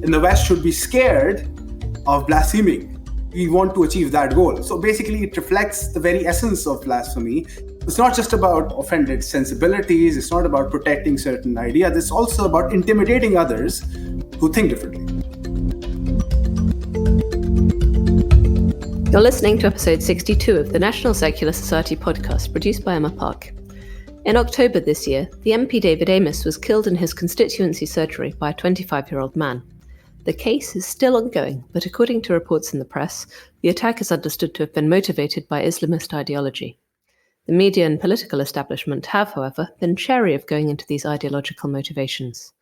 then the West should be scared of blaspheming. We want to achieve that goal. So basically, it reflects the very essence of blasphemy. It's not just about offended sensibilities. It's not about protecting certain ideas. It's also about intimidating others who think differently. You're listening to episode 62 of the National Secular Society podcast, produced by Emma Park. In October this year, the MP David Amess was killed in his constituency surgery by a 25-year-old man. The case is still ongoing, but according to reports in the press, the attack is understood to have been motivated by Islamist ideology. The media and political establishment have, however, been chary of going into these ideological motivations.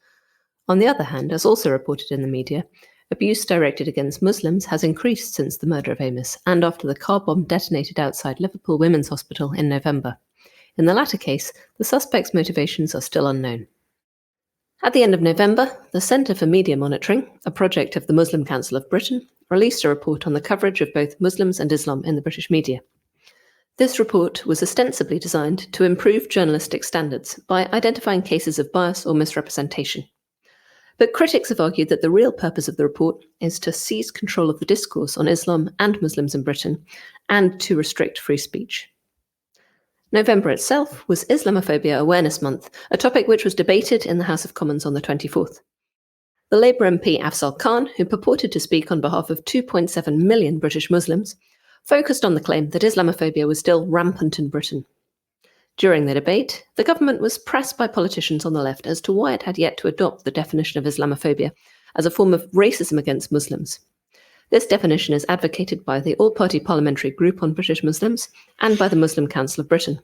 On the other hand, as also reported in the media, abuse directed against Muslims has increased since the murder of Amess and after the car bomb detonated outside Liverpool Women's Hospital in November. In the latter case, the suspect's motivations are still unknown. At the end of November, the Centre for Media Monitoring, a project of the Muslim Council of Britain, released a report on the coverage of both Muslims and Islam in the British media. This report was ostensibly designed to improve journalistic standards by identifying cases of bias or misrepresentation. But critics have argued that the real purpose of the report is to seize control of the discourse on Islam and Muslims in Britain and to restrict free speech. November itself was Islamophobia Awareness Month, a topic which was debated in the House of Commons on the 24th. The Labour MP Afzal Khan, who purported to speak on behalf of 2.7 million British Muslims, focused on the claim that Islamophobia was still rampant in Britain. During the debate, the government was pressed by politicians on the left as to why it had yet to adopt the definition of Islamophobia as a form of racism against Muslims. This definition is advocated by the All-Party Parliamentary Group on British Muslims and by the Muslim Council of Britain.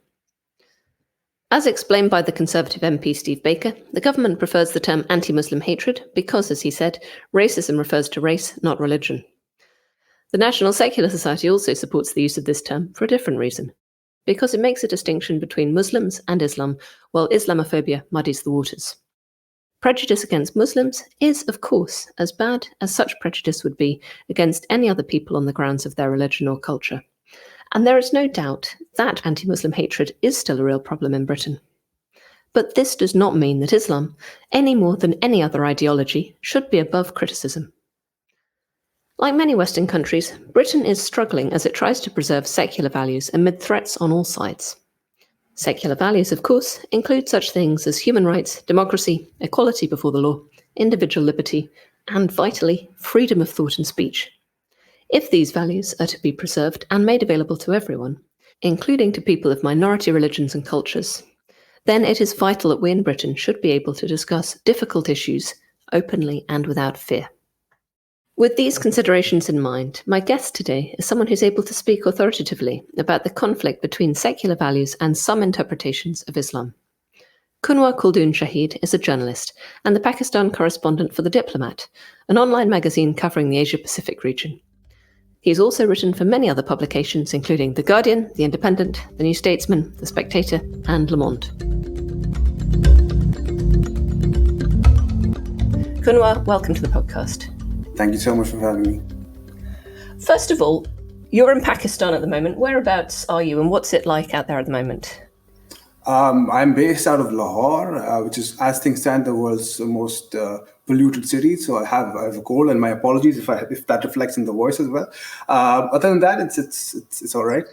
As explained by the Conservative MP Steve Baker, the government prefers the term anti-Muslim hatred because, as he said, racism refers to race, not religion. The National Secular Society also supports the use of this term for a different reason, because it makes a distinction between Muslims and Islam, while Islamophobia muddies the waters. Prejudice against Muslims is, of course, as bad as such prejudice would be against any other people on the grounds of their religion or culture. And there is no doubt that anti-Muslim hatred is still a real problem in Britain. But this does not mean that Islam, any more than any other ideology, should be above criticism. Like many Western countries, Britain is struggling as it tries to preserve secular values amid threats on all sides. Secular values, of course, include such things as human rights, democracy, equality before the law, individual liberty, and, vitally, freedom of thought and speech. If these values are to be preserved and made available to everyone, including to people of minority religions and cultures, then it is vital that we in Britain should be able to discuss difficult issues openly and without fear. With these considerations in mind, my guest today is someone who's able to speak authoritatively about the conflict between secular values and some interpretations of Islam. Kunwar Khuldune Shahid is a journalist and the Pakistan correspondent for The Diplomat, an online magazine covering the Asia-Pacific region. He's also written for many other publications, including The Guardian, The Independent, The New Statesman, The Spectator, and Le Monde. Kunwar, welcome to the podcast. Thank you so much for having me. First of all, you're in Pakistan at the moment. Whereabouts are you and what's it like out there at the moment? I'm based out of Lahore, which is, as things stand, the world's most polluted city. So I have a goal, and my apologies if that reflects in the voice as well. Other than that, it's all right.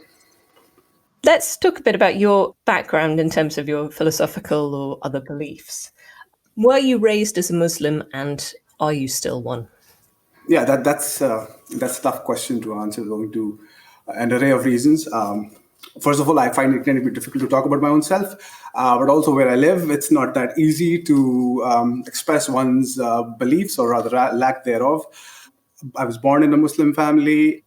Let's talk a bit about your background in terms of your philosophical or other beliefs. Were you raised as a Muslim, and are you still one? Yeah, that's a tough question to answer, owing to an array of reasons. First of all, I find it can be difficult to talk about my own self, but also where I live, it's not that easy to express one's beliefs, or rather lack thereof. I was born in a Muslim family.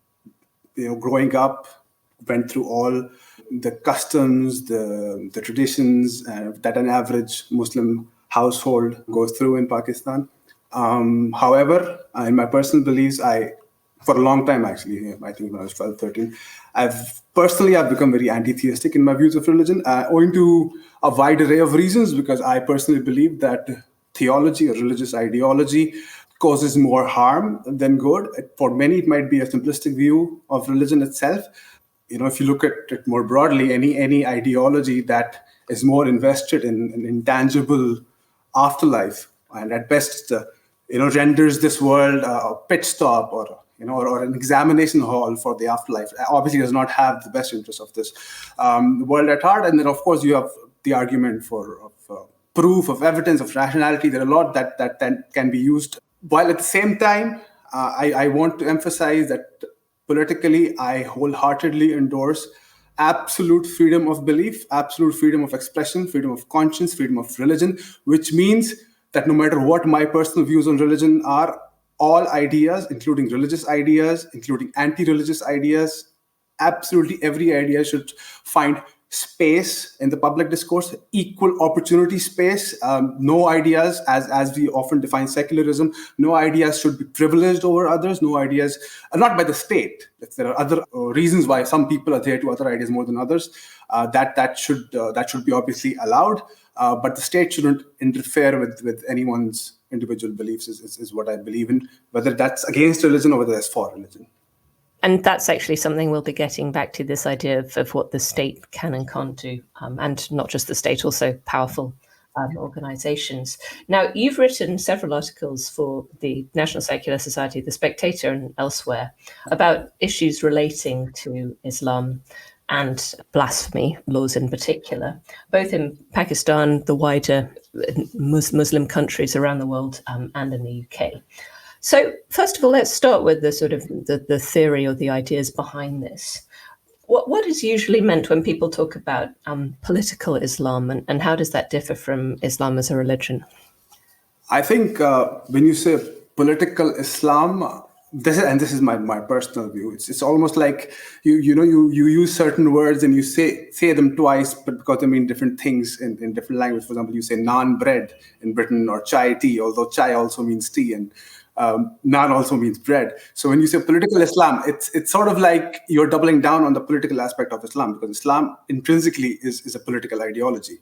Growing up, went through all the customs, the traditions that an average Muslim household goes through in Pakistan. However, in my personal beliefs, for a long time, actually, I think when I was 12, 13, I've become very anti-theistic in my views of religion, owing to a wide array of reasons, because I personally believe that theology or religious ideology causes more harm than good. For many, it might be a simplistic view of religion itself. If you look at it more broadly, any ideology that is more invested in an intangible afterlife, and at best renders this world a pit stop or an examination hall for the afterlife, obviously does not have the best interest of this world at heart. And then, of course, you have the argument of proof, of evidence, of rationality. There are a lot that can be used. While at the same time, I want to emphasize that politically, I wholeheartedly endorse absolute freedom of belief, absolute freedom of expression, freedom of conscience, freedom of religion, which means that no matter what my personal views on religion are, all ideas, including religious ideas, including anti-religious ideas, absolutely every idea should find space in the public discourse, equal opportunity space. No ideas, as we often define secularism, no ideas should be privileged over others. No ideas, not by the state. If there are other reasons why some people adhere to other ideas more than others, that should be obviously allowed. But the state shouldn't interfere with anyone's individual beliefs. Is what I believe in, whether that's against religion or whether that's for religion. And that's actually something we'll be getting back to, this idea of what the state can and can't do, and not just the state, also powerful organisations. Now, you've written several articles for the National Secular Society, The Spectator, and elsewhere about issues relating to Islam and blasphemy laws in particular, both in Pakistan, the wider Muslim countries around the world, and in the UK. So, first of all, let's start with the sort of the theory or the ideas behind this. What is usually meant when people talk about political Islam, and how does that differ from Islam as a religion? I think when you say political Islam, this is my personal view. It's almost like you use certain words and you say them twice, but because they mean different things in different languages. For example, you say naan bread in Britain, or chai tea, although chai also means tea, and naan also means bread. So when you say political Islam, it's sort of like you're doubling down on the political aspect of Islam, because Islam intrinsically is a political ideology.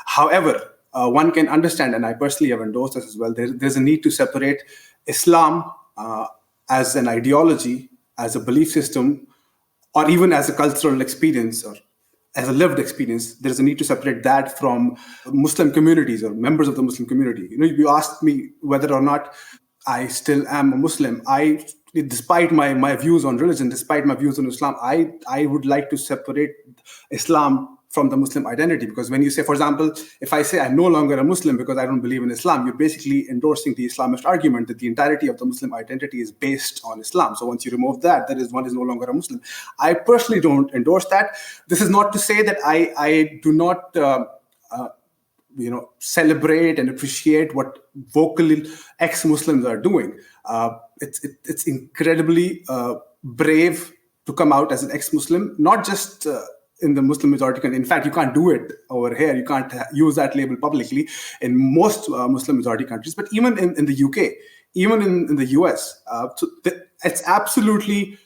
However, one can understand, and I personally have endorsed this as well, there's a need to separate Islam as an ideology, as a belief system, or even as a cultural experience, or as a lived experience. There's a need to separate that from Muslim communities or members of the Muslim community. You asked me whether or not I still am a Muslim. Despite my views on religion, despite my views on Islam, I would like to separate Islam from the Muslim identity. Because when you say, for example, if I say I'm no longer a Muslim because I don't believe in Islam, you're basically endorsing the Islamist argument that the entirety of the Muslim identity is based on Islam. So once you remove that is one is no longer a Muslim. I personally don't endorse that. This is not to say that I do not celebrate and appreciate what vocally ex-Muslims are doing. It's incredibly brave to come out as an ex-Muslim, not just in the Muslim majority country. In fact, you can't do it over here. You can't use that label publicly in most Muslim majority countries, but even in the UK, even in the US. It's absolutely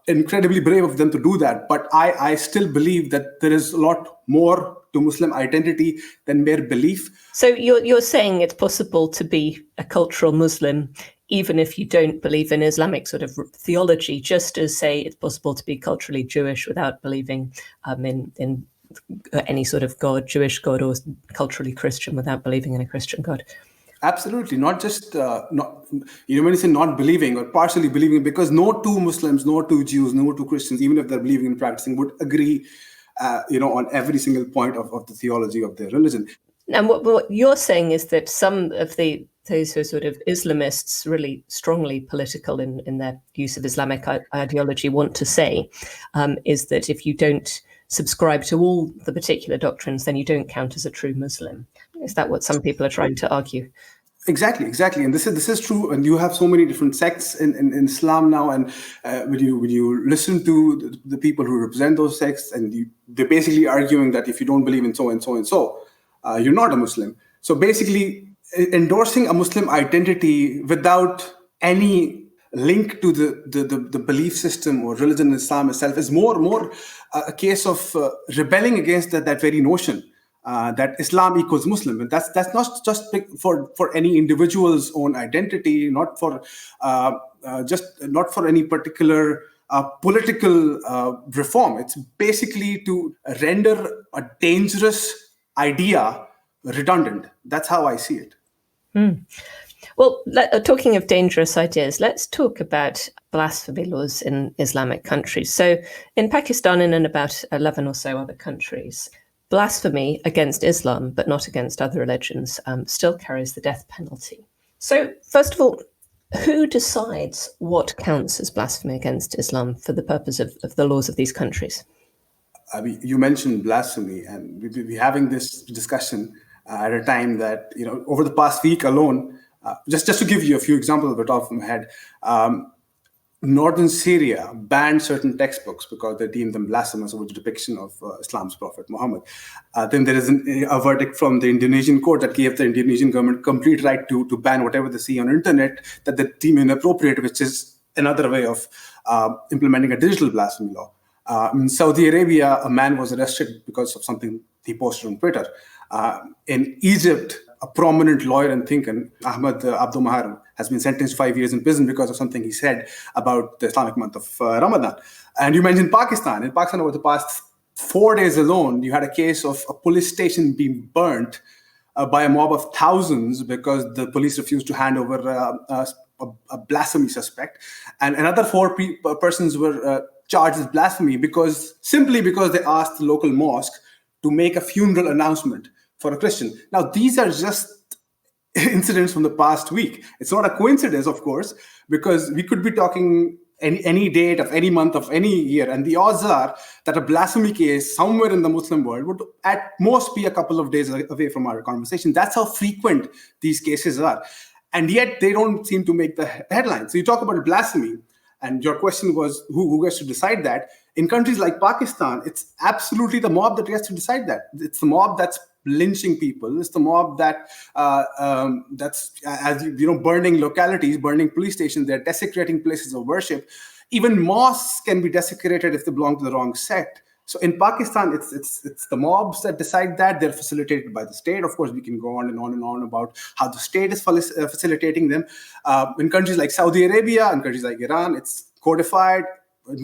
incredibly brave of them to do that. But I still believe that there is a lot more to Muslim identity than mere belief. So you're saying it's possible to be a cultural Muslim even if you don't believe in Islamic sort of theology, just as, say, it's possible to be culturally Jewish without believing in any sort of God, Jewish God, or culturally Christian without believing in a Christian God. Absolutely, not just when you say not believing or partially believing, because no two Muslims, no two Jews, no two Christians, even if they're believing and practicing, would agree, on every single point of the theology of their religion. And what you're saying is that some of those who are sort of Islamists, really strongly political in their use of Islamic ideology, want to say is that if you don't subscribe to all the particular doctrines, then you don't count as a true Muslim. Is that what some people are trying to argue? Exactly. And this is true. And you have so many different sects in Islam now. And when you listen to the people who represent those sects, and they're basically arguing that if you don't believe in so and so and so, you're not a Muslim. So basically, endorsing a Muslim identity without any link to the belief system or religion in Islam itself is more a case of rebelling against that very notion that Islam equals Muslim. And that's not just for any individual's own identity, not for any particular political reform. It's basically to render a dangerous idea redundant. That's how I see it. Well, talking of dangerous ideas, let's talk about blasphemy laws in Islamic countries. So in Pakistan and in about 11 or so other countries, blasphemy against Islam, but not against other religions, still carries the death penalty. So first of all, who decides what counts as blasphemy against Islam for the purpose of the laws of these countries? I mean, you mentioned blasphemy, and we're having this discussion at a time that, over the past week alone, just to give you a few examples at the top of my head, northern Syria banned certain textbooks because they deemed them blasphemous over the depiction of Islam's prophet Muhammad. Then there is a verdict from the Indonesian court that gave the Indonesian government complete right to ban whatever they see on the internet that they deem inappropriate, which is another way of implementing a digital blasphemy law. In Saudi Arabia, a man was arrested because of something he posted on Twitter. In Egypt, a prominent lawyer and thinker, Ahmed Abdul Mahar, has been sentenced to 5 years in prison because of something he said about the Islamic month of Ramadan. And you mentioned Pakistan. In Pakistan, over the past 4 days alone, you had a case of a police station being burnt by a mob of thousands because the police refused to hand over a blasphemy suspect. And another four persons were charged with blasphemy simply because they asked the local mosque to make a funeral announcement for a Christian. Now, these are just incidents from the past week. It's not a coincidence, of course, because we could be talking any date of any month of any year, and the odds are that a blasphemy case somewhere in the Muslim world would at most be a couple of days away from our conversation. That's how frequent these cases are. And yet they don't seem to make the headlines. So you talk about blasphemy, and your question was who gets to decide that. In countries like Pakistan, it's absolutely the mob that gets to decide that. It's the mob that's lynching people. It's the mob that's burning localities, burning police stations. They're desecrating places of worship. Even mosques can be desecrated if they belong to the wrong sect. So in Pakistan, it's the mobs that decide that. They're facilitated by the state. Of course, we can go on and on and on about how the state is facilitating them. In countries like Saudi Arabia and countries like Iran, it's codified.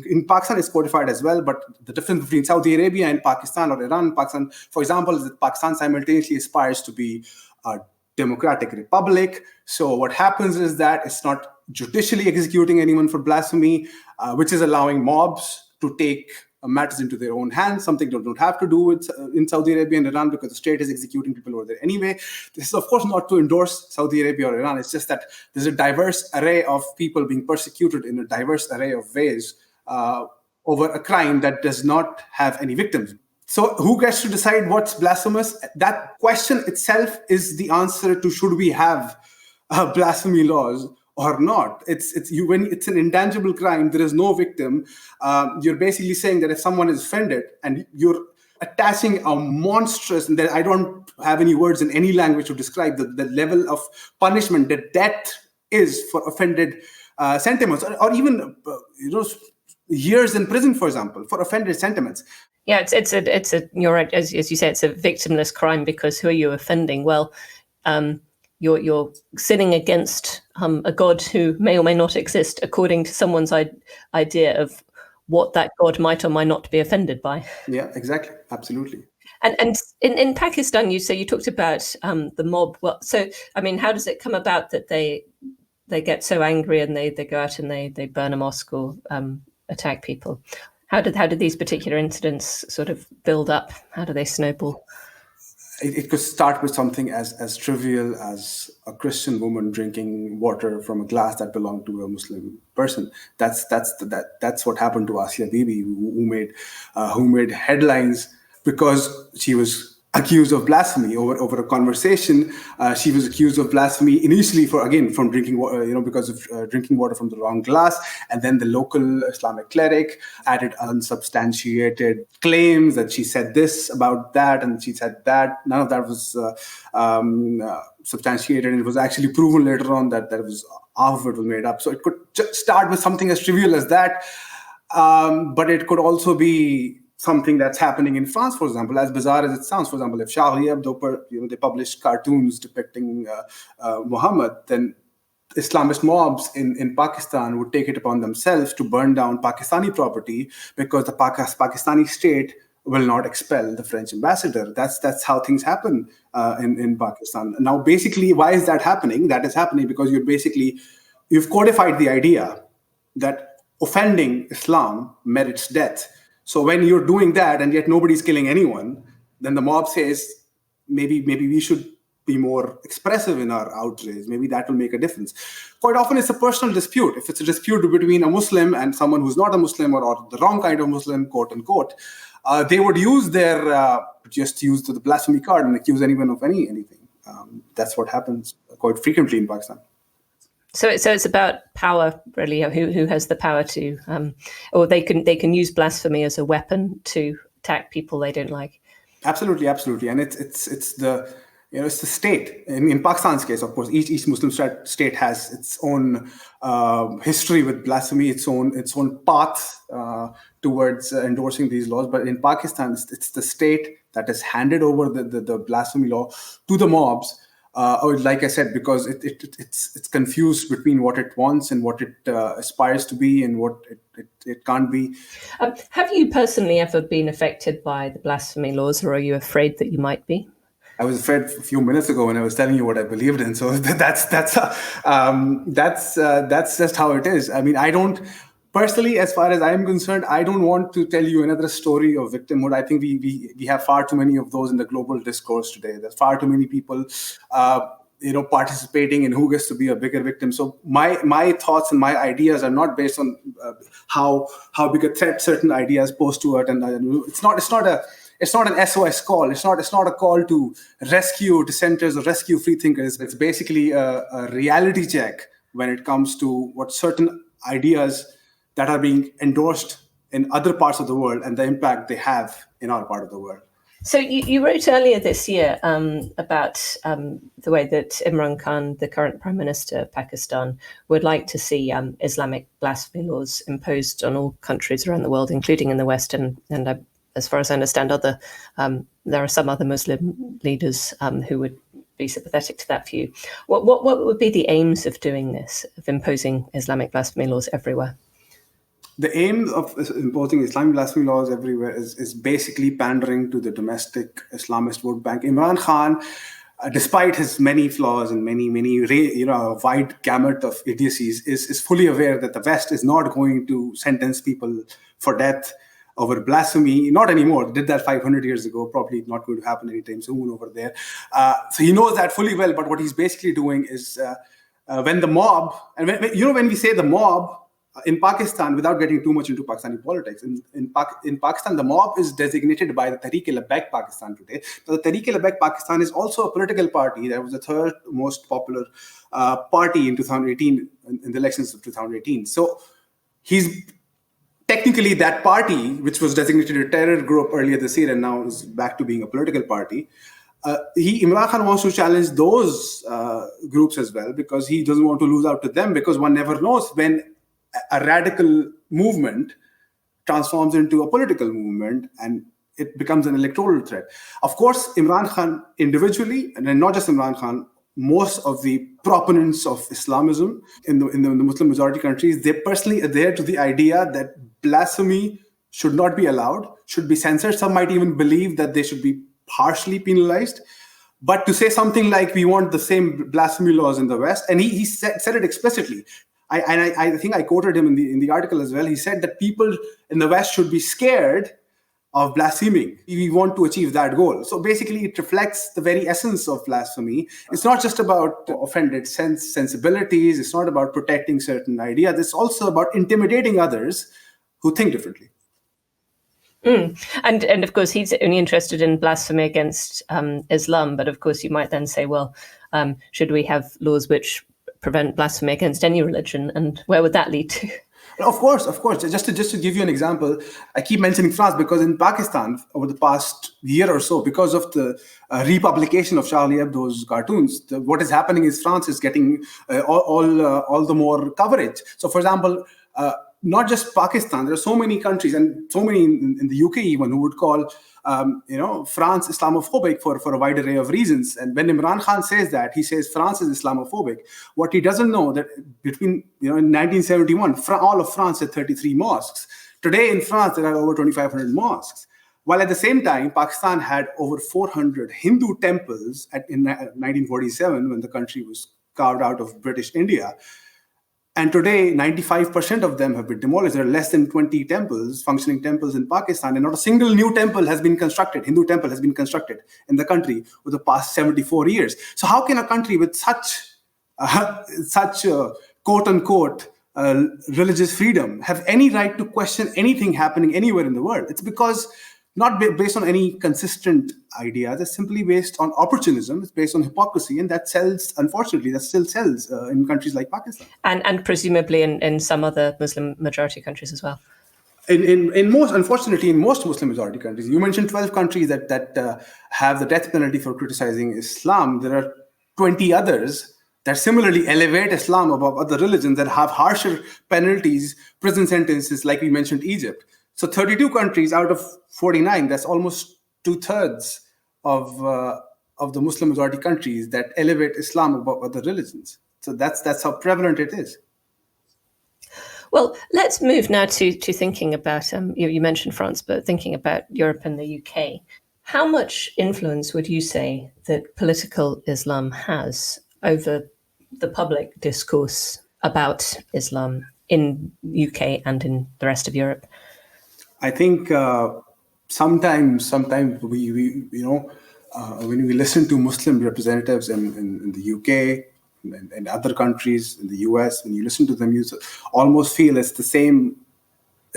In Pakistan, it's codified as well. But the difference between Saudi Arabia and Pakistan or Iran and Pakistan, for example, is that Pakistan simultaneously aspires to be a democratic republic. So what happens is that it's not judicially executing anyone for blasphemy, which is allowing mobs to take matters into their own hands, something they don't have to do with in Saudi Arabia and Iran because the state is executing people over there anyway. This is, of course, not to endorse Saudi Arabia or Iran. It's just that there's a diverse array of people being persecuted in a diverse array of ways over a crime that does not have any victims. So who gets to decide what's blasphemous? That question itself is the answer to should we have blasphemy laws or not. When it's an intangible crime, there is no victim. You're basically saying that if someone is offended and you're attaching a monstrous, and I don't have any words in any language to describe the level of punishment that death is for offended sentiments, or even years in prison, for example, for offended sentiments. Yeah, it's a you're right, as you say, it's a victimless crime because who are you offending? Well, you're sinning against a God who may or may not exist according to someone's idea of what that God might or might not be offended by. Yeah, exactly, absolutely. And in Pakistan, you talked about the mob. Well, so I mean, how does it come about that they get so angry and they go out and they burn a mosque or attack people? How did these particular incidents sort of build up? How do they snowball? It could start with something as trivial as a Christian woman drinking water from a glass that belonged to a Muslim person. That's what happened to Asia Bibi, who made headlines because she was accused of blasphemy over a conversation. She was accused of blasphemy initially from drinking water, because of drinking water from the wrong glass, and then the local Islamic cleric added unsubstantiated claims that she said this about that and she said that. None of that was substantiated, and it was actually proven later on that was half of it was made up. So it could just start with something as trivial as that, but it could also be something that's happening in France, for example, as bizarre as it sounds. For example, if Charlie Hebdo, they published cartoons depicting Muhammad, then Islamist mobs in Pakistan would take it upon themselves to burn down Pakistani property because the Pakistani state will not expel the French ambassador. That's how things happen in Pakistan. Now, basically, why is that happening? That is happening because you've codified the idea that offending Islam merits death. So when you're doing that and yet nobody's killing anyone, then the mob says, maybe we should be more expressive in our outrage. Maybe that will make a difference. Quite often it's a personal dispute. If it's a dispute between a Muslim and someone who's not a Muslim or the wrong kind of Muslim, quote unquote, they would use just use the blasphemy card and accuse anyone of anything. That's what happens quite frequently in Pakistan. So it's about power, really. Who has the power to, or they can use blasphemy as a weapon to attack people they don't like. Absolutely, and it's the state. In Pakistan's case, of course, each Muslim state has its own history with blasphemy, its own path towards endorsing these laws. But in Pakistan, it's the state that has handed over the blasphemy law to the mobs. Or like I said, because it's confused between what it wants and what it aspires to be and what it can't be. Have you personally ever been affected by the blasphemy laws, or are you afraid that you might be? I was afraid a few minutes ago when I was telling you what I believed in. So that's just how it is. I mean, I don't personally, as far as I am concerned, I don't want to tell you another story of victimhood. I think we have far too many of those in the global discourse today. There's far too many people, participating in who gets to be a bigger victim. So my thoughts and my ideas are not based on how big a threat certain ideas pose to it, and it's not an SOS call. It's not a call to rescue dissenters or rescue free thinkers. It's basically a reality check when it comes to what certain ideas that are being endorsed in other parts of the world and the impact they have in our part of the world. So you wrote earlier this year about the way that Imran Khan, the current Prime Minister of Pakistan, would like to see Islamic blasphemy laws imposed on all countries around the world, including in the West. And as far as I understand, there are some other Muslim leaders who would be sympathetic to that view. What would be the aims of doing this, of imposing Islamic blasphemy laws everywhere? The aim of imposing Islamic blasphemy laws everywhere is basically pandering to the domestic Islamist vote bank. Imran Khan, despite his many flaws and many wide gamut of idiocies, is fully aware that the West is not going to sentence people for death over blasphemy. Not anymore. They did that 500 years ago. Probably not going to happen anytime soon over there. So he knows that fully well. But what he's basically doing is when the mob, and when we say the mob, in Pakistan, without getting too much into Pakistani politics, in Pakistan, the mob is designated by the Tehreek-e-Labbaik Pakistan today. So the Tehreek-e-Labbaik Pakistan is also a political party that was the third most popular party in 2018, in the elections of 2018. So he's technically that party, which was designated a terror group earlier this year and now is back to being a political party. Imran Khan wants to challenge those groups as well because he doesn't want to lose out to them, because one never knows when a radical movement transforms into a political movement and it becomes an electoral threat. Of course, Imran Khan individually, and not just Imran Khan, most of the proponents of Islamism in the Muslim majority countries, they personally adhere to the idea that blasphemy should not be allowed, should be censored. Some might even believe that they should be harshly penalized. But to say something like we want the same blasphemy laws in the West, and he said it explicitly. I think I quoted him in the article as well. He said that people in the West should be scared of blaspheming. We want to achieve that goal. So basically, it reflects the very essence of blasphemy. It's not just about offended sensibilities. It's not about protecting certain ideas. It's also about intimidating others who think differently. And of course, he's only interested in blasphemy against Islam. But of course, you might then say, well, should we have laws which prevent blasphemy against any religion, and where would that lead to? Of course. Just to give you an example, I keep mentioning France because in Pakistan, over the past year or so, because of the republication of Charlie Hebdo's cartoons, what is happening is France is getting all the more coverage. So, for example, not just Pakistan, there are so many countries and so many in the UK even who would call France Islamophobic for a wide array of reasons. And when Imran Khan says that, he says France is Islamophobic. What he doesn't know that between in 1971, all of France had 33 mosques. Today in France, there are over 2,500 mosques. While at the same time, Pakistan had over 400 Hindu temples in 1947 when the country was carved out of British India. And today, 95% of them have been demolished. There are less than 20 temples, functioning temples in Pakistan, and not a single new temple has been constructed, Hindu temple has been constructed in the country over the past 74 years. So how can a country with such quote-unquote religious freedom have any right to question anything happening anywhere in the world? It's because not based on any consistent ideas. It's simply based on opportunism. It's based on hypocrisy, and that sells. Unfortunately, that still sells in countries like Pakistan, and presumably in some other Muslim majority countries as well. In most Muslim majority countries, you mentioned 12 countries that have the death penalty for criticizing Islam. There are 20 others that similarly elevate Islam above other religions that have harsher penalties, prison sentences, like we mentioned Egypt. So 32 countries out of 49, that's almost 2/3 of the Muslim majority countries that elevate Islam above other religions. So that's how prevalent it is. Well, let's move now to thinking about, you mentioned France, but thinking about Europe and the UK. How much influence would you say that political Islam has over the public discourse about Islam in UK and in the rest of Europe? I think sometimes we when we listen to Muslim representatives in the UK and other countries in the US, when you listen to them, you almost feel it's the same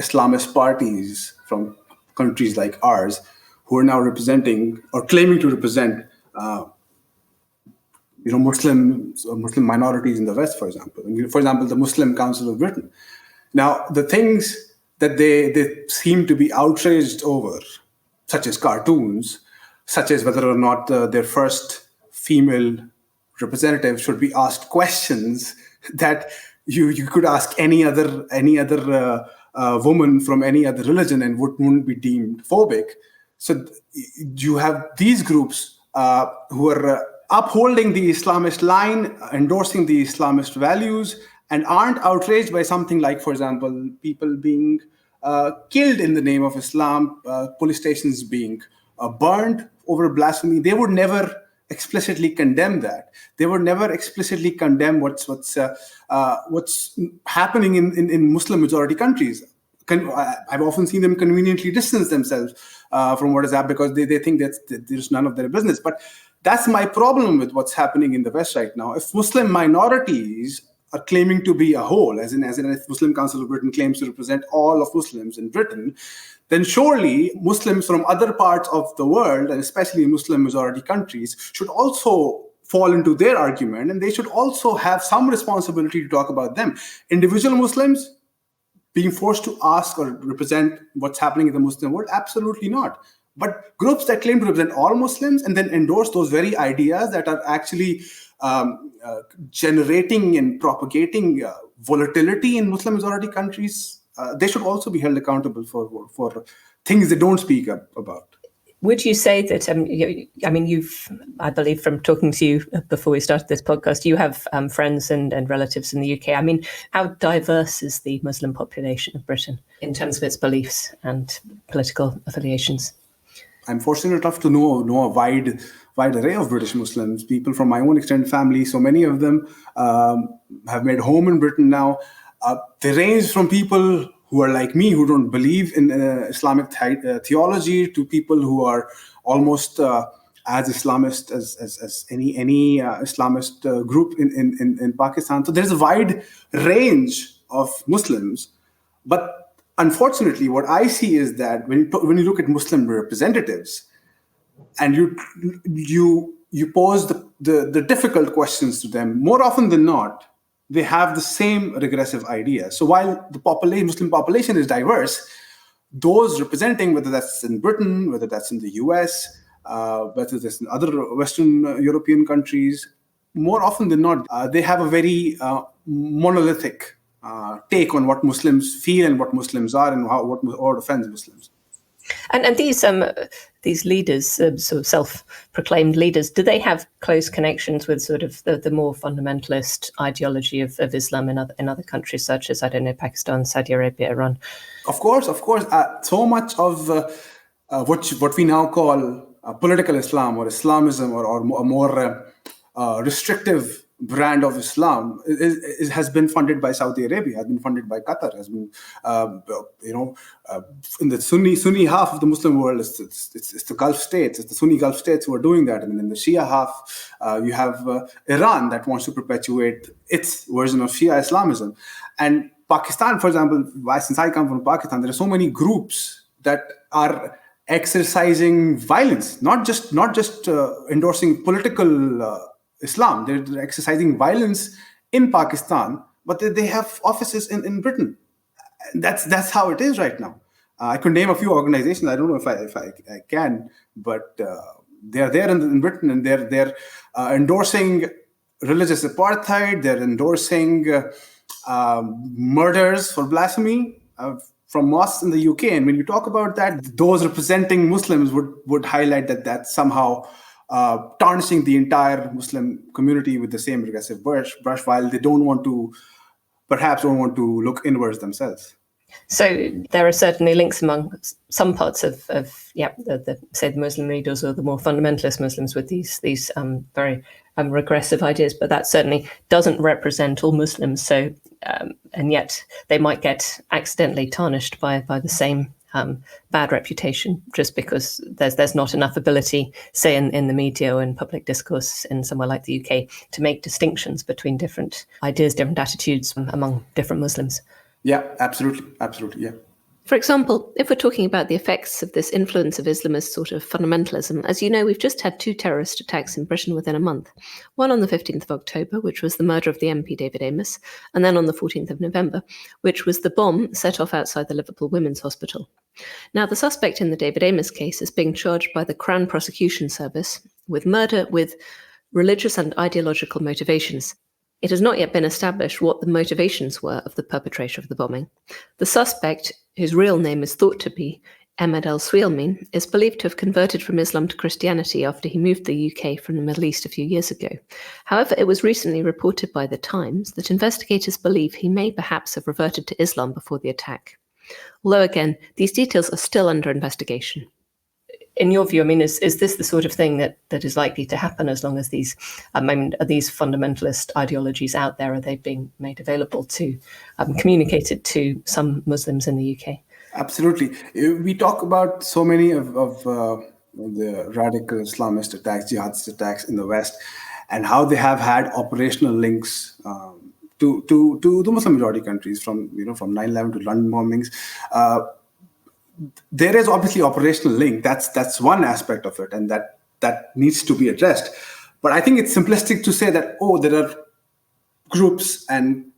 Islamist parties from countries like ours who are now representing or claiming to represent Muslim minorities in the West, for example. For example, the Muslim Council of Britain. Now, the things that they seem to be outraged over, such as cartoons, such as whether or not their first female representative should be asked questions that you could ask any other woman from any other religion and wouldn't be deemed phobic. So you have these groups who are upholding the Islamist line, endorsing the Islamist values, and aren't outraged by something like, for example, people being killed in the name of Islam, police stations being burned over blasphemy. They would never explicitly condemn that. They would never explicitly condemn what's happening in Muslim majority countries. I've often seen them conveniently distance themselves from what is happening because they think that there's none of their business. But that's my problem with what's happening in the West right now. If Muslim minorities are claiming to be a whole, as in if Muslim Council of Britain claims to represent all of Muslims in Britain, then surely Muslims from other parts of the world, and especially Muslim majority countries, should also fall into their argument, and they should also have some responsibility to talk about them. Individual Muslims being forced to ask or represent what's happening in the Muslim world? Absolutely not. But groups that claim to represent all Muslims and then endorse those very ideas that are actually generating and propagating volatility in Muslim majority countries, they should also be held accountable for things they don't speak up about. Would you say that, I believe from talking to you before we started this podcast, you have friends and relatives in the UK. I mean, how diverse is the Muslim population of Britain in terms of its beliefs and political affiliations? I'm fortunate enough to know a wide array of British Muslims, people from my own extended family. So many of them have made home in Britain now. They range from people who are like me, who don't believe in Islamic theology, to people who are almost as Islamist as any Islamist group in Pakistan. So there's a wide range of Muslims. But unfortunately, what I see is that when you look at Muslim representatives and you pose the difficult questions to them, more often than not, they have the same regressive ideas. So while the Muslim population is diverse, those representing, whether that's in Britain, whether that's in the US, whether that's in other Western European countries, more often than not, they have a very monolithic take on what Muslims feel and what Muslims are and what offends Muslims. And these leaders, sort of self-proclaimed leaders, do they have close connections with sort of the more fundamentalist ideology of Islam in other countries such as, I don't know, Pakistan, Saudi Arabia, Iran? Of course. So much of what we now call political Islam or Islamism or a more restrictive brand of Islam has been funded by Saudi Arabia, has been funded by Qatar, has been, in the Sunni half of the Muslim world, it's the Gulf states, it's the Sunni Gulf states who are doing that. And in the Shia half, you have Iran that wants to perpetuate its version of Shia Islamism. And Pakistan, for example, since I come from Pakistan, there are so many groups that are exercising violence, not just endorsing political Islam. They're exercising violence in Pakistan, but they have offices in Britain. That's how it is right now. I could name a few organizations. I don't know if I can, but they're there in Britain, and they're endorsing religious apartheid. They're endorsing murders for blasphemy from mosques in the UK. And when you talk about that, those representing Muslims would highlight that somehow tarnishing the entire Muslim community with the same regressive brush, while they perhaps don't want to look inwards themselves. So there are certainly links among some parts of say the Muslim leaders or the more fundamentalist Muslims with these very regressive ideas, but that certainly doesn't represent all Muslims. So and yet they might get accidentally tarnished by the same bad reputation just because there's not enough ability, say in the media or in public discourse in somewhere like the UK, to make distinctions between different ideas, different attitudes among different Muslims. Yeah, absolutely, yeah. For example, if we're talking about the effects of this influence of Islamist sort of fundamentalism, as you know, we've just had 2 terrorist attacks in Britain within a month. One on the 15th of October, which was the murder of the MP David Amess, and then on the 14th of November, which was the bomb set off outside the Liverpool Women's Hospital. Now, the suspect in the David Amess case is being charged by the Crown Prosecution Service with murder with religious and ideological motivations. It has not yet been established what the motivations were of the perpetrator of the bombing. The suspect, whose real name is thought to be Ahmed El-Swilmin, is believed to have converted from Islam to Christianity after he moved to the UK from the Middle East a few years ago. However, it was recently reported by The Times that investigators believe he may perhaps have reverted to Islam before the attack. Although, again, these details are still under investigation. In your view, is this the sort of thing that is likely to happen as long as these, are these fundamentalist ideologies out there? Are they being made available to, communicated to some Muslims in the UK? Absolutely. We talk about so many of the radical Islamist attacks, jihadist attacks in the West, and how they have had operational links to the Muslim majority countries, from 9/11 to London bombings. There is obviously operational link. That's one aspect of it, and that needs to be addressed. But I think it's simplistic to say that there are groups and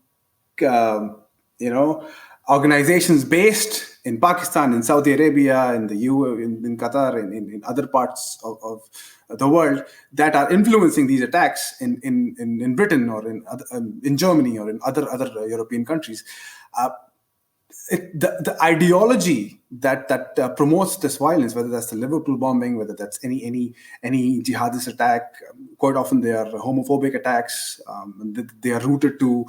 organizations based in Pakistan, in Saudi Arabia, in the UAE, in Qatar, in other parts of the world that are influencing these attacks in Britain or in Germany or in other European countries. The ideology that promotes this violence, whether that's the Liverpool bombing, whether that's any jihadist attack, quite often they are homophobic attacks. They are rooted to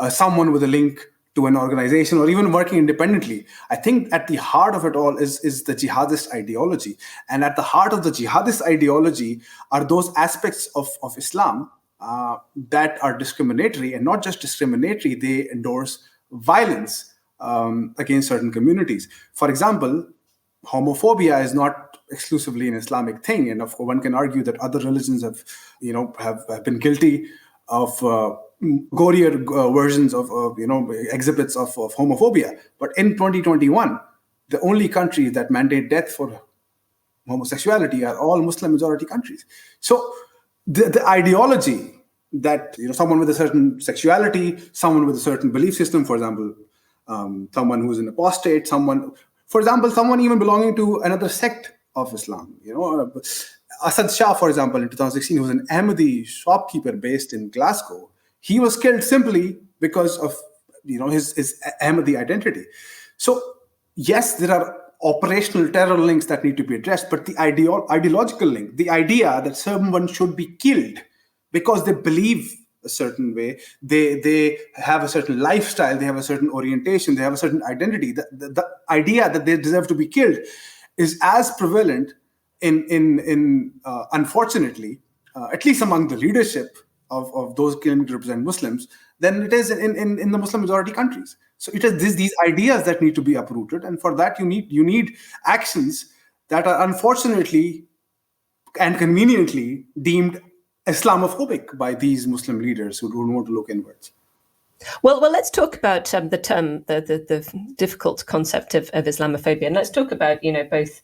someone with a link to an organization or even working independently. I think at the heart of it all is the jihadist ideology. And at the heart of the jihadist ideology are those aspects of Islam that are discriminatory, and not just discriminatory, they endorse violence against certain communities. For example, homophobia is not exclusively an Islamic thing, and of course, one can argue that other religions have been guilty of gorier versions of exhibits of homophobia. But in 2021, the only countries that mandate death for homosexuality are all Muslim majority countries. So the ideology that someone with a certain sexuality, someone with a certain belief system, for example, someone who's an apostate, someone even belonging to another sect of Islam. Asad Shah, for example, in 2016, who was an Ahmadi shopkeeper based in Glasgow, he was killed simply because of his Ahmadi identity. So yes, there are operational terror links that need to be addressed, but the ideological link, the idea that someone should be killed because they believe a certain way, they have a certain lifestyle, they have a certain orientation, they have a certain identity. The idea that they deserve to be killed is as prevalent in unfortunately, at least among the leadership of those claiming to represent Muslims, than it is in the Muslim majority countries. So it is these ideas that need to be uprooted, and for that you need actions that are unfortunately and conveniently deemed Islamophobic by these Muslim leaders who don't want to look inwards. Well, let's talk about the term, the difficult concept of Islamophobia, and let's talk about both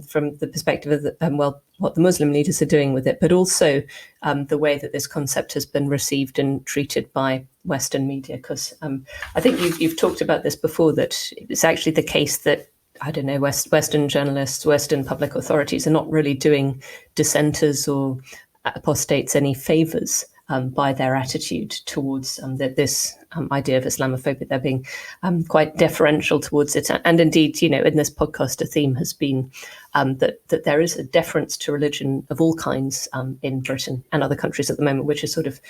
from the perspective of what the Muslim leaders are doing with it, but also the way that this concept has been received and treated by Western media. Because I think you've talked about this before, that it's actually the case that Western journalists, Western public authorities are not really doing dissenters or apostates any favors by their attitude towards this idea of Islamophobia. They're being quite deferential towards it. And indeed, in this podcast, a theme has been that there is a deference to religion of all kinds in Britain and other countries at the moment, which is sort of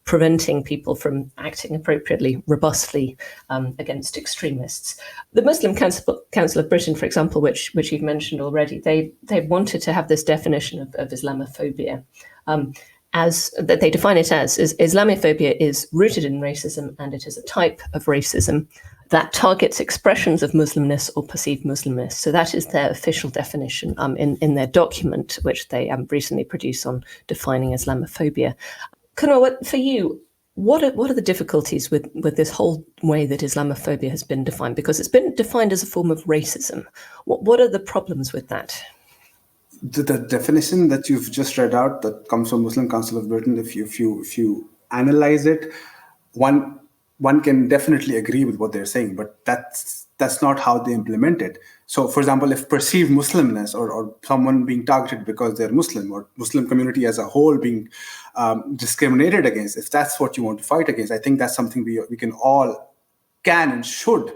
preventing people from acting appropriately, robustly against extremists. The Muslim Council of Britain, for example, which you've mentioned already, they wanted to have this definition of Islamophobia. As that they define it as Islamophobia is rooted in racism, and it is a type of racism that targets expressions of Muslimness or perceived Muslimness. So that is their official definition in their document, which they recently produced on defining Islamophobia. Kunwar, for you, what are the difficulties with this whole way that Islamophobia has been defined? Because it's been defined as a form of racism. What are the problems with that? The definition that you've just read out, that comes from Muslim Council of Britain, if you analyze it, one can definitely agree with what they're saying, but that's not how they implement it. So, for example, if perceived Muslimness or someone being targeted because they're Muslim, or Muslim community as a whole being discriminated against, if that's what you want to fight against, I think that's something we can and should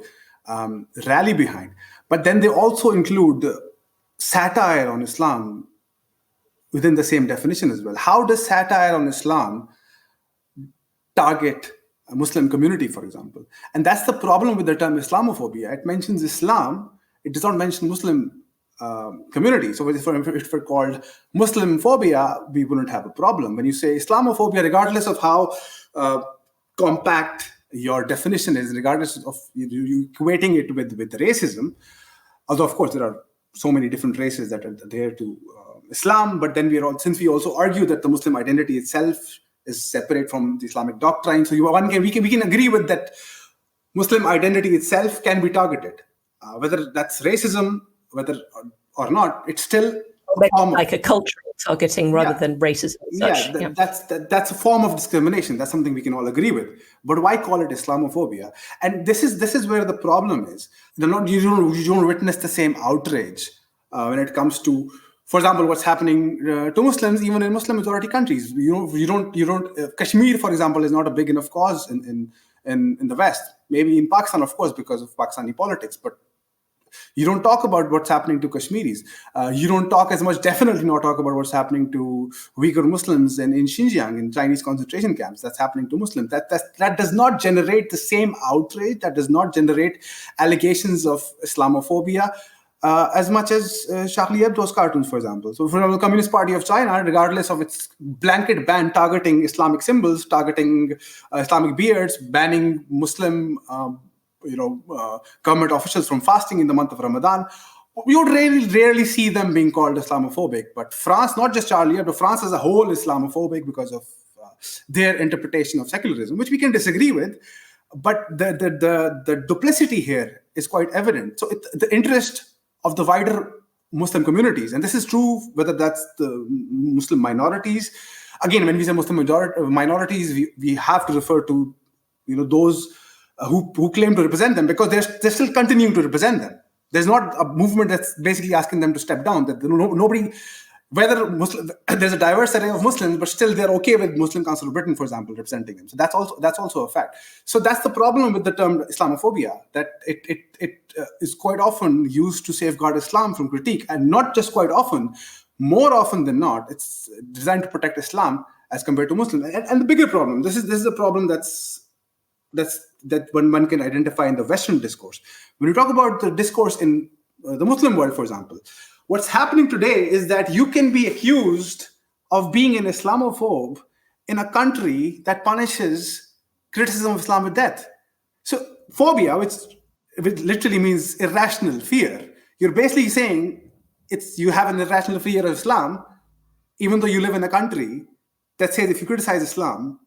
rally behind. But then they also include satire on Islam within the same definition as well. How does satire on Islam target a Muslim community, for example? And that's the problem with the term Islamophobia. It mentions Islam, it does not mention Muslim community. So if we're called Muslim phobia, we wouldn't have a problem. When you say Islamophobia, regardless of how compact your definition is, regardless of you equating it with racism, although of course there are so many different races that are there to Islam, but then since we also argue that the Muslim identity itself is separate from the Islamic doctrine, so we can agree with that. Muslim identity itself can be targeted, whether that's racism, whether or not. It's still like a cultural targeting rather than racism. That's a form of discrimination. That's something we can all agree with. But why call it Islamophobia? And this is where the problem is. You don't witness the same outrage when it comes to, for example, what's happening to Muslims, even in Muslim majority countries. You don't. Kashmir, for example, is not a big enough cause in the West. Maybe in Pakistan, of course, because of Pakistani politics, but you don't talk about what's happening to Kashmiris. You don't definitely not talk about what's happening to Uyghur Muslims in Xinjiang, in Chinese concentration camps. That's happening to Muslims. That does not generate the same outrage. That does not generate allegations of Islamophobia as much as Charlie Hebdo's cartoons, for example. So, for example, the Communist Party of China, regardless of its blanket ban targeting Islamic symbols, targeting Islamic beards, banning Muslim government officials from fasting in the month of Ramadan, we would rarely see them being called Islamophobic. But France, not just Charlie Hebdo, France as a whole is Islamophobic because of their interpretation of secularism, which we can disagree with. But the duplicity here is quite evident. So the interest of the wider Muslim communities, and this is true whether that's the Muslim minorities. Again, when we say Muslim minorities, we have to refer to those who claim to represent them, because they're still continuing to represent them. There's not a movement that's basically asking them to step down. That nobody, whether there's a diverse array of Muslims, but still they're okay with Muslim Council of Britain, for example, representing them. So that's also a fact. So that's the problem with the term Islamophobia, that it is quite often used to safeguard Islam from critique, and not just quite often, more often than not, it's designed to protect Islam as compared to Muslims. And the bigger problem, this is a problem that one can identify in the Western discourse. When you talk about the discourse in the Muslim world, for example. What's happening today is that you can be accused of being an Islamophobe in a country that punishes criticism of Islam with death. So phobia, which literally means irrational fear, you're basically saying you have an irrational fear of Islam, even though you live in a country that says if you criticize Islam,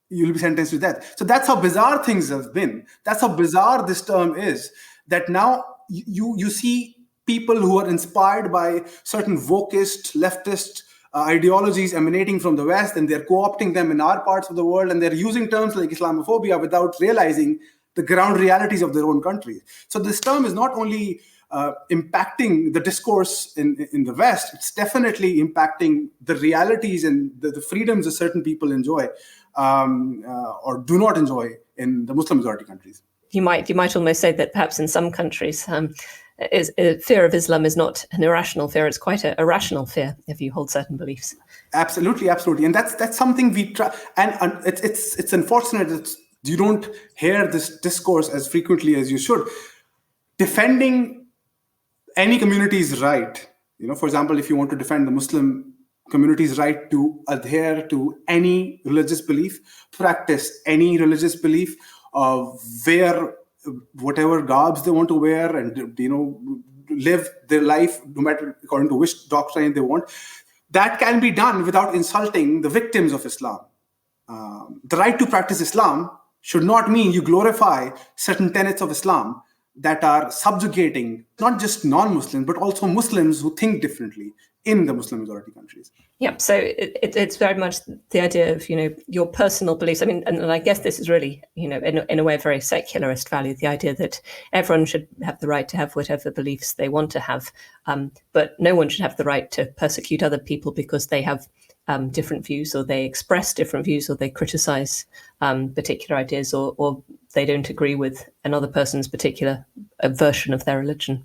you'll be sentenced to death. So that's how bizarre things have been. That's how bizarre this term is, that now you see people who are inspired by certain wokist, leftist ideologies emanating from the West, and they're co-opting them in our parts of the world, and they're using terms like Islamophobia without realizing the ground realities of their own countries. So this term is not only impacting the discourse in the West, it's definitely impacting the realities and the freedoms that certain people enjoy or do not enjoy in the Muslim majority countries. You might almost say that perhaps in some countries, fear of Islam is not an irrational fear; it's quite a rational fear if you hold certain beliefs. Absolutely, and that's something we try. And it's unfortunate that you don't hear this discourse as frequently as you should. Defending any community's right, for example, if you want to defend the Muslim community's right to adhere to any religious belief, practice any religious belief, wear whatever garbs they want to wear, and live their life no matter according to which doctrine they want, that can be done without insulting the victims of Islam. The right to practice Islam should not mean you glorify certain tenets of Islam that are subjugating not just non-Muslims, but also Muslims who think differently in the Muslim majority countries. Yeah, so it's very much the idea of, your personal beliefs. I mean, and I guess this is really, in a way, a very secularist value, the idea that everyone should have the right to have whatever beliefs they want to have, but no one should have the right to persecute other people because they have different views, or they express different views, or they criticize particular ideas, or they don't agree with another person's particular version of their religion.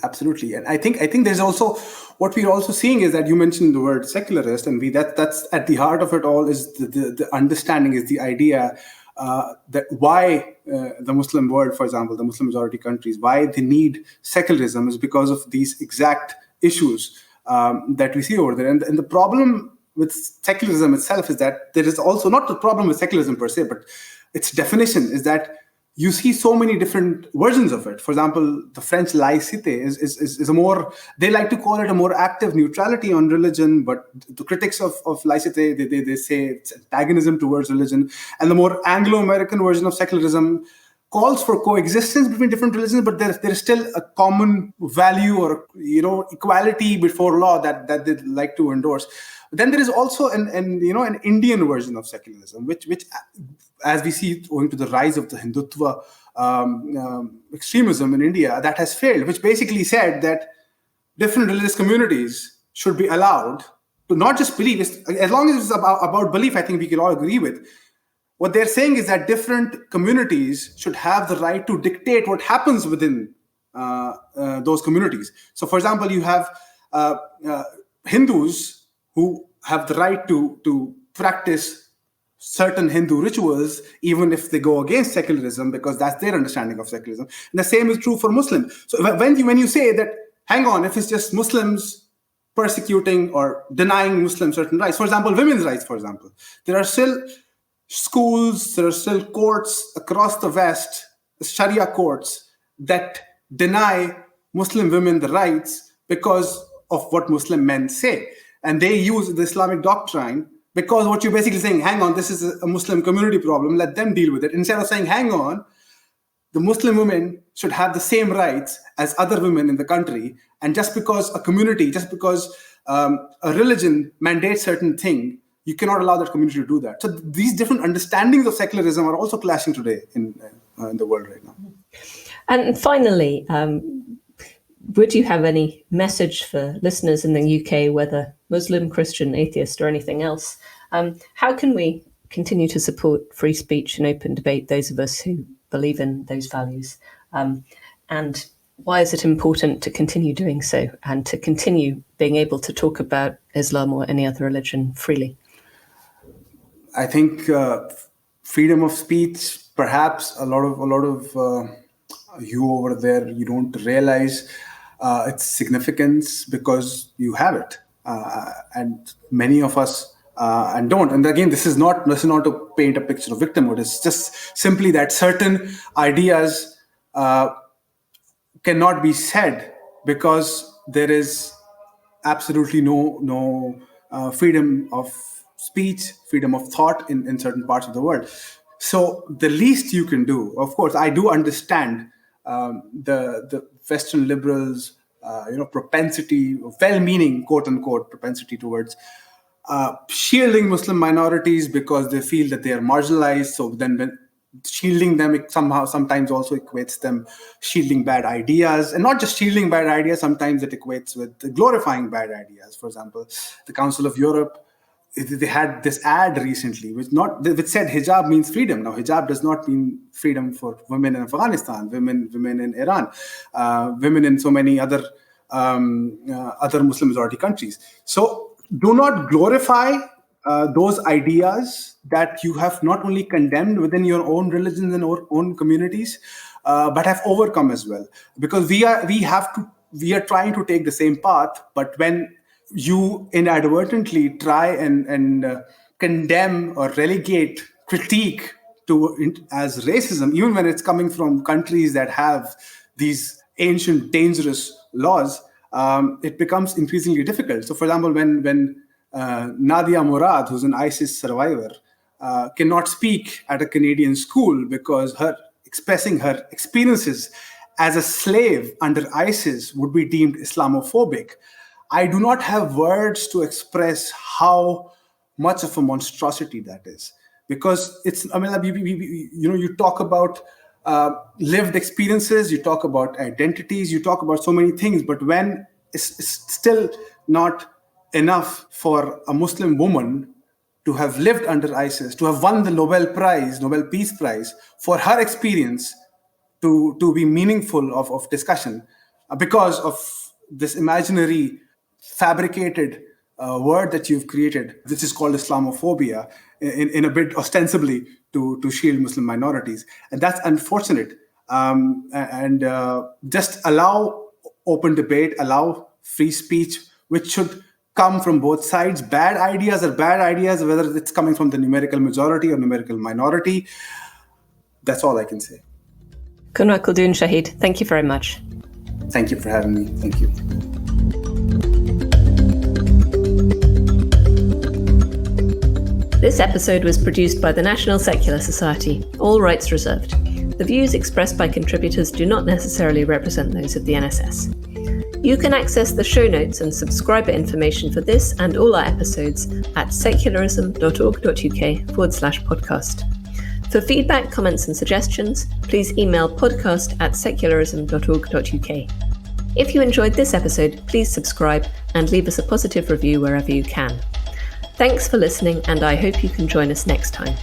Absolutely. And I think there's also, what we're also seeing is that you mentioned the word secularist, and that's at the heart of it all, is the understanding, is the idea that why the Muslim world, for example, the Muslim majority countries, why they need secularism is because of these exact issues that we see over there. And the problem with secularism itself is that there is also not the problem with secularism per se, but its definition is that you see so many different versions of it. For example, the French laïcité is a more, they like to call it a more active neutrality on religion, but the critics of laïcité, they say it's antagonism towards religion. And the more Anglo-American version of secularism calls for coexistence between different religions, but there is still a common value or equality before law that they like to endorse. Then there is also an Indian version of secularism, which as we see owing to the rise of the Hindutva extremism in India, that has failed, which basically said that different religious communities should be allowed to not just believe, as long as it's about belief, I think we can all agree with. What they're saying is that different communities should have the right to dictate what happens within those communities. So, for example, you have Hindus who have the right to practice certain Hindu rituals, even if they go against secularism, because that's their understanding of secularism. And the same is true for Muslims. So when you say that, hang on, if it's just Muslims persecuting or denying Muslims certain rights, for example, women's rights, for example, there are still schools, there are still courts across the West, Sharia courts, that deny Muslim women the rights because of what Muslim men say. And they use the Islamic doctrine, because what you're basically saying, hang on, this is a Muslim community problem, let them deal with it. Instead of saying, hang on, the Muslim women should have the same rights as other women in the country. And just because a community, just because a religion mandates certain thing, you cannot allow that community to do that. So these different understandings of secularism are also clashing today in the world right now. And finally, would you have any message for listeners in the UK, whether Muslim, Christian, atheist, or anything else? How can we continue to support free speech and open debate, those of us who believe in those values? And why is it important to continue doing so and to continue being able to talk about Islam or any other religion freely? I think freedom of speech, perhaps a lot of You over there, you don't realize its significance because you have it. And many of us and don't. And again, this is not to paint a picture of victimhood. It's just simply that certain ideas cannot be said because there is absolutely no freedom of speech, freedom of thought in certain parts of the world. So the least you can do, of course, I do understand the Western liberals, propensity, well-meaning, quote unquote, propensity towards shielding Muslim minorities because they feel that they are marginalized. So then when shielding them, it sometimes also equates them shielding bad ideas, and not just shielding bad ideas. Sometimes it equates with glorifying bad ideas. For example, the Council of Europe, they had this ad recently which said hijab means freedom. Now, hijab does not mean freedom for women in Afghanistan, women in Iran, women in so many other Muslim majority countries. So do not glorify those ideas that you have not only condemned within your own religions and own communities, but have overcome as well. Because we are trying to take the same path, but when you inadvertently try and condemn or relegate critique as racism, even when it's coming from countries that have these ancient, dangerous laws, it becomes increasingly difficult. So, for example, when Nadia Murad, who's an ISIS survivor, cannot speak at a Canadian school because expressing her experiences as a slave under ISIS would be deemed Islamophobic. I do not have words to express how much of a monstrosity that is, because you talk about lived experiences, you talk about identities, you talk about so many things, but when it's still not enough for a Muslim woman to have lived under ISIS, to have won the Nobel Peace Prize, for her experience to be meaningful of discussion, because of this imaginary fabricated word that you've created. This is called Islamophobia, in a bit ostensibly to shield Muslim minorities. And that's unfortunate. Just allow open debate, allow free speech, which should come from both sides. Bad ideas are bad ideas, whether it's coming from the numerical majority or numerical minority. That's all I can say. Kunwar Khuldune Shahid, thank you very much. Thank you for having me. Thank you. This episode was produced by the National Secular Society, all rights reserved. The views expressed by contributors do not necessarily represent those of the NSS. You can access the show notes and subscriber information for this and all our episodes at secularism.org.uk/podcast. For feedback, comments and suggestions, please email podcast@secularism.org.uk. If you enjoyed this episode, please subscribe and leave us a positive review wherever you can. Thanks for listening, and I hope you can join us next time.